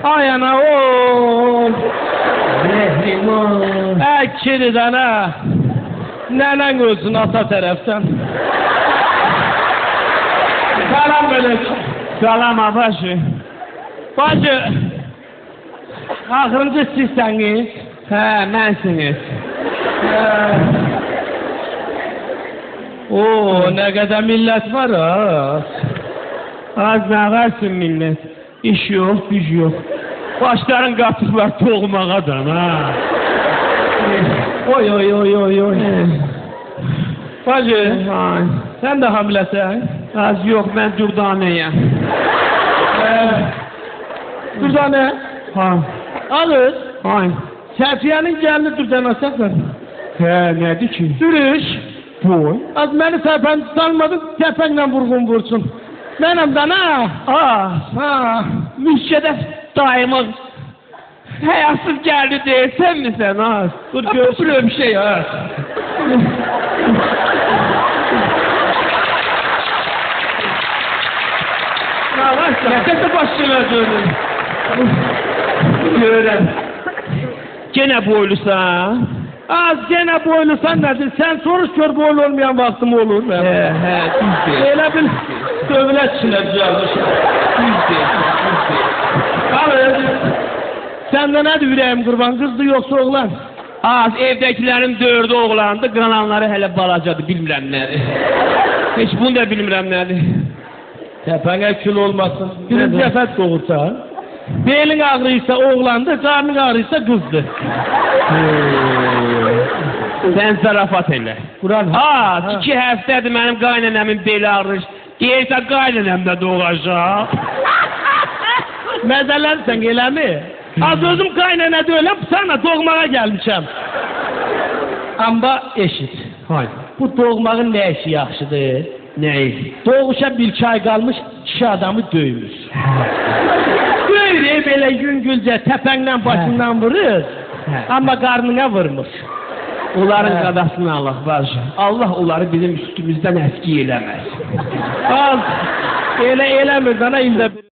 Ay ana oğul. Mehriman. Kiriden ha. Nenen ölsün ata taraftan. Salam böyle. Salam abaşı. Bacı. Axırıncı sizseniz. Hə, mənsiniz. Oo, ne kadar millet var ha. Az ne versin millet. İş yok, güç yok. Başların qatıqlar toğmağadan ha. Oy oy oy oy oy. Bacı, sen de hamiləsən? Az yox, mən durdanəyəm. Durdane? Ha, Alır. hay. Səfiyyənin gəlini durdanasaqlar. Hə, nədir ki? Sürüş. Boy. Az məni sərpən salmadın, təpəklə vurğun vursun. Mənəm də nə? Ha, müşkədəf daimın həyasız gəldi deyilsən mi sən, ha? Dur görsün. Böyle bir şey, ha? Nətəsə başına dönün. Görürəm. Gene boylusan. Az gene boylusan nədir? Sən soruş gör boylu olmayan vaxtım olur. Hə, düzdür. Elə bil dövlət içinə düzəlmişəm. Düzdür. Qalır. Səndə nədir ürəyim qurban? Qızdı yoxsa oğlan? Az, evdəkilərin 4'ü oğlandı, qalanları hələ balacadır, bilmirəm nədir. Heç bunu da bilmirəm nədir. Təpəngə kül olmasın. Birinci dəfət doğursa. Belin ağrıysa oğlandı, qarnın ağrıysa qızdı. Sən zarafat elə. Quran. Az, 2 həftədir mənim qaynanəmin beli ağrır. Deyirsə qaynanəm də doğacaq. Məzələnsən eləmi? Az özüm qaynana deyiləm, sana doğmağa gəlmişəm. Amma eşit. Hayır. Bu doğmağın nə işi yaxşıdır? Nəyi? Doğuşa 1-2 ay qalmış, 2 adamı döymüş. Döyür, belə yüngülcə təpəndən başından vurur, amma qarnına vurmuş. Onların qadasını Allah bacı. Allah onları bizim üstümüzdən əski eləməz. Az, elə eləmir, dana ildə bir.